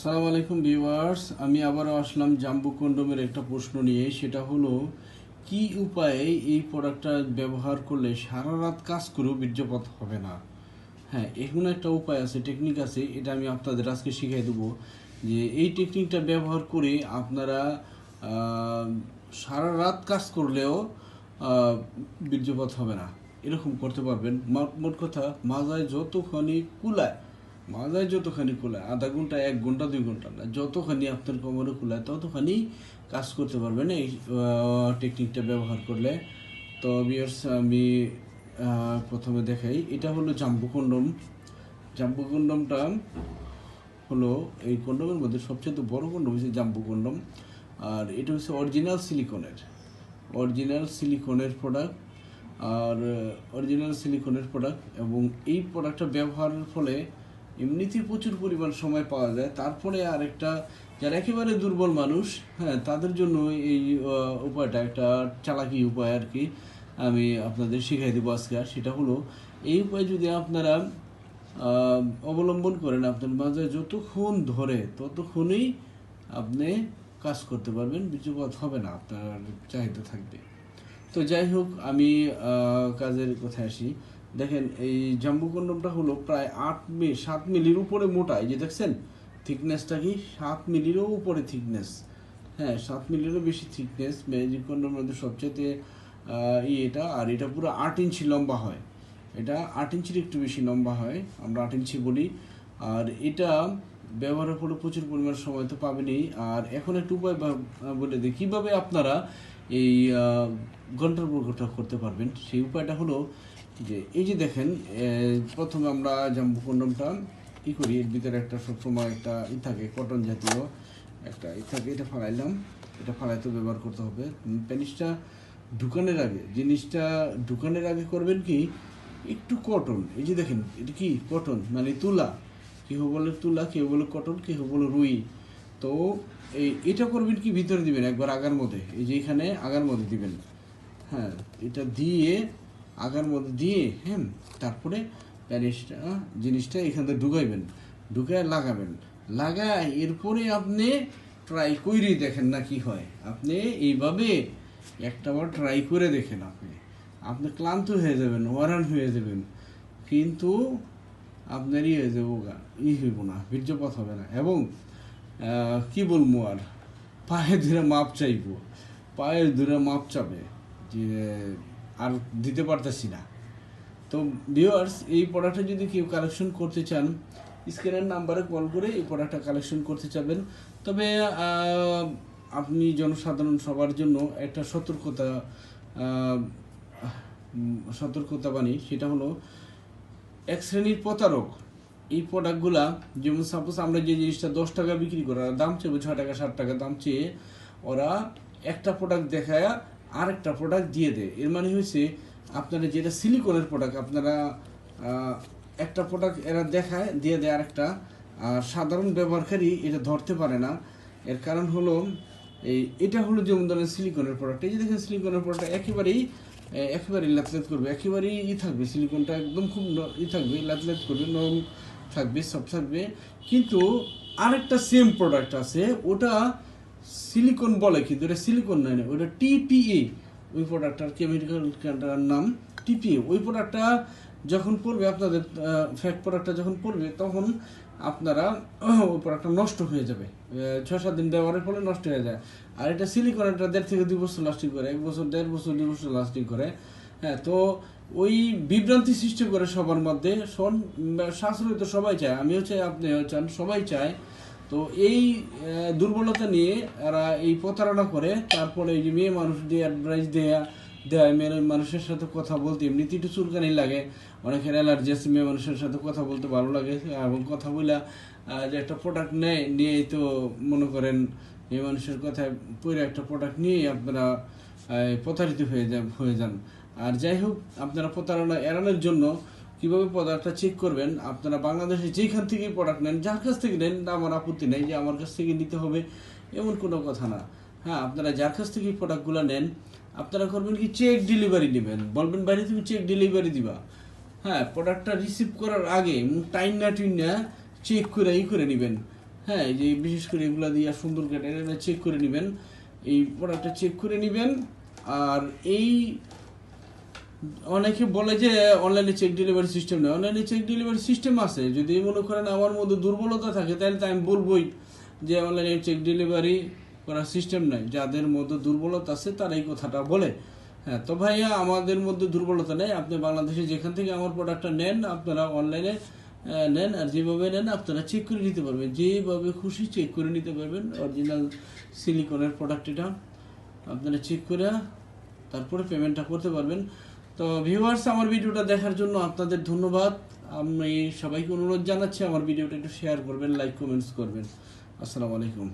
আসসালামু আলাইকুম ভিউয়ার্স, আমি আবারও আসলাম জাম্বু কন্ডোমের একটা প্রশ্ন নিয়ে। সেটা হলো, কি উপায়ে এই প্রোডাক্টটা ব্যবহার করলে সারা রাত কাজ করেও বীর্যপাত হবে না। হ্যাঁ, এখানে একটা উপায় আছে, টেকনিক আছে, এটা আমি আপনাদের আজকে শিখিয়ে দেবো। যে এই টেকনিকটা ব্যবহার করে আপনারা আহ, সারা রাত কাজ করলেও বীর্যপাত হবে না, এরকম করতে পারবেন। মোট কথা, মাজায় যতখানি কুলায়, আধা ঘন্টা, 1 ঘন্টা, 2 ঘন্টা না, যতখানি আপনার কোমরে কুলায় ততখানি কাজ করতে পারবেন এই টেকনিকটা ব্যবহার করলে। তো ভিউয়ার্স, আমি প্রথমে দেখাই। এটা হলো জাম্বু কন্ডম। জাম্বু কন্ডমটা হলো এই কন্ডমের মধ্যে সবচেয়ে বড় কন্ডম হচ্ছে জাম্বু কন্ডম। আর এটা হচ্ছে অরিজিনাল সিলিকনের প্রোডাক্ট। আর অরিজিনাল সিলিকনের প্রোডাক্ট, এবং এই প্রোডাক্টটা ব্যবহারের ফলে এমনিতেই প্রচুর পরিমাণ সময় পাওয়া যায়। তারপরে আরেকটা, যারা একেবারে দুর্বল মানুষ, হ্যাঁ, তাদের জন্য এই উপায়টা একটা চালাকি উপায় আর কি, আমি আপনাদের শিখাই দেবো আজকে। আর সেটা হলো, এই উপায় যদি আপনারা অবলম্বন করেন, আপনার মাঝে যতক্ষণ ধরে ততক্ষণই আপনি কাজ করতে পারবেন, বীর্যপাত হবে না, আপনার চাহিদা থাকবে। তো যাই হোক, আমি কাজের কথায় আসি। দেখেন, এই জাম্বু কন্ডমটা হলো প্রায় 7 মিলির উপরে মোটা। এই যে দেখছেন থিকনেসটা, কি 7 মিলিরও উপরে থিকনেস। হ্যাঁ, 7 মিলিরও বেশি থিকনেস ম্যাজিক কন্ডমের মধ্যে সবচেয়ে এটা। আর এটা পুরো 8 ইঞ্চি লম্বা হয়। এটা 8 ইঞ্চির একটু বেশি লম্বা হয়, আমরা 8 ইঞ্চি বলি। আর এটা ব্যবহারের ফলে প্রচুর পরিমাণ সময় তো পাবেনই। আর এখন একটু উপায় বলে দিই কীভাবে আপনারা এই ঘন্টার পর ঘন্টা করতে পারবেন। সেই উপায়টা হলো যে, এই যে দেখেন, প্রথমে আমরা জাম্বু কন্ডমটা কী করি, এর ভিতরে একটা সবসময় একটা থাকে, কটন জাতীয় একটা থাকে, এটা ফালাইলাম। এটা ফালাইতে ব্যবহার করতে হবে। জিনিসটা ঢুকানোর আগে করবেন কি, একটু কটন, এই যে দেখেন, এটা কি কটন মানে তুলা, কেউ বলে তুলা, কেউ বলে কটন, কেউ বলে রুই। তো এটা করবেন কি, ভিতরে দিবেন একবার আগার মধ্যে, এই যে এখানে আগার মধ্যে দিবেন। হ্যাঁ, এটা দিয়ে আগার মধ্যে দিয়ে, হ্যাঁ, তারপরে জিনিসটা এখান থেকে ঢুকায় লাগাবেন। লাগায় এরপরে আপনি ট্রাই করেই দেখেন না কি হয়। আপনি এইভাবে একটাবার ট্রাই করে দেখেন, আপনি ক্লান্ত হয়ে যাবেন, ওয়ারান হয়ে যাবেন, কিন্তু আপনার হয়ে যাবো হইব না, বীর্যপাত হবে না। এবং কি বলবো আর, পায়ে ধরে মাপ চাবে যে আর দিতে পারতেছি না। তো ভিউয়ার্স, এই প্রোডাক্টটা যদি কেউ কালেকশন করতে চান, স্ক্রিনের নাম্বারে কল করে এই প্রোডাক্টটা কালেকশন করতে চাবেন। তবে আপনি জনসাধারণ সবার জন্য একটা সতর্কতা বাণী। সেটা হলো, এক শ্রেণীর প্রতারক এই প্রোডাক্টগুলা, যেমন সাপোজ আমরা যে জিনিসটা 10 টাকা বিক্রি করি, দাম চেয়ে 6 টাকা 7 টাকা দাম চেয়ে, ওরা একটা প্রোডাক্ট দেখায় আরেকটা প্রোডাক্ট দিয়ে দেয়। এর মানে হয়েছে, আপনারা যেটা সিলিকনের প্রোডাক্ট, আপনারা একটা প্রোডাক্ট এরা দেখায়, দিয়ে দেয় আরেকটা। আর সাধারণ ব্যবহারকারী এটা ধরতে পারে না। এর কারণ হলো, এটা হলো যেমন ধরেন সিলিকনের প্রোডাক্ট, এই যে দেখেন সিলিকনের প্রোডাক্ট একেবারেই ল্যাথলেথ করবে, একেবারেই থাকবে, সিলিকনটা একদম খুব থাকবে, ল্যাথলেথ করবে, নরম থাকবে, সব থাকবে। কিন্তু আরেকটা সেম প্রোডাক্ট আছে, ওটা সিলিকন বলে, কিন্তু এটা সিলিকন নয়, ওটা টিপিএ। ওই প্রোডাক্টটার কেমিক্যালটার নাম টিপিএ। ওই প্রোডাক্টটা যখন পড়বে, আপনাদের ফ্যাক্ট প্রোডাক্টটা যখন পড়বে, তখন আপনারা ওই প্রোডাক্টটা নষ্ট হয়ে যাবে, 6-7 দিন ব্যবহারের ফলে নষ্ট হয়ে যায়। আর এটা সিলিকন, এটা 1.5 থেকে 2 বছর লাস্টিং করে, 1 বছর, 1.5 বছর, 2 বছর লাস্টিং করে। হ্যাঁ, তো ওই বিভ্রান্তি সৃষ্টি করে সবার মধ্যে। সাশ্রয় তো সবাই চায়, আমিও চাই, আপনিও চান, সবাই চায়। তো এই দুর্বলতা নিয়ে এরা এই প্রতারণা করে। তারপরে এই যে মেয়ে মানুষ দিয়ে অ্যাডভাইস দেয়, মেয়ে মানুষের সাথে কথা বলতে এমনিতে একটু চুলকানি লাগে, অনেকের অ্যালার্জি আছে, মেয়ে মানুষের সাথে কথা বলতে ভালো লাগে, এবং কথা বলে যে একটা প্রোডাক্ট নিয়েই তো মনে করেন, মেয়ে মানুষের কথায় পরে একটা প্রোডাক্ট নিয়েই আপনারা প্রতারিত হয়ে যান। আর যাই হোক, আপনারা প্রতারণা এড়ানোর জন্য কীভাবে প্রোডাক্টটা চেক করবেন, আপনারা বাংলাদেশে যেখান থেকে প্রোডাক্ট নেন, যার কাছ থেকে নেন, আমার আপত্তি নেই যে আমার কাছ থেকে নিতে হবে, এমন কোনো কথা না। হ্যাঁ, আপনারা যার কাছ থেকে প্রোডাক্টগুলো নেন, আপনারা করবেন কি, চেক ডেলিভারি নেবেন, বলবেন বাইরে তুমি চেক ডেলিভারি দিবা। হ্যাঁ, প্রোডাক্টটা রিসিভ করার আগে টাইম না চেক করে নেবেন। হ্যাঁ, এই যে বিশেষ করে এগুলা দিয়ে সুন্দর করে এটা চেক করে নেবেন, এই প্রোডাক্টটা চেক করে নেবেন। আর এই অনেকে বলে যে অনলাইনে চেক ডেলিভারি সিস্টেম নেই, অনলাইনে চেক ডেলিভারি সিস্টেম আছে। যদি মনে করেন আমার মধ্যে দুর্বলতা থাকে তাহলে তো আমি বলবোই যে অনলাইনে চেক ডেলিভারি করার সিস্টেম নাই। যাদের মধ্যে দুর্বলতা আছে তারা এই কথাটা বলে। হ্যাঁ, তো ভাইয়া আমাদের মধ্যে দুর্বলতা নেই। আপনি বাংলাদেশে যেখান থেকে আমার প্রোডাক্টটা নেন, আপনারা অনলাইনে নেন, আর যেভাবে নেন আপনারা চেক করে নিতে পারবেন, যেভাবে খুশি চেক করে নিতে পারবেন। অরিজিনাল সিলিকনের প্রোডাক্ট এটা, আপনারা চেক করে তারপরে পেমেন্টটা করতে পারবেন। তো ভিউয়ার্স, আমার ভিডিওটা দেখার জন্য আপনাদের ধন্যবাদ। আমি সবাইকে অনুরোধ জানাচ্ছি আমার ভিডিওটা একটু শেয়ার করবেন, লাইক কমেন্টস করবেন। আসসালামু আলাইকুম।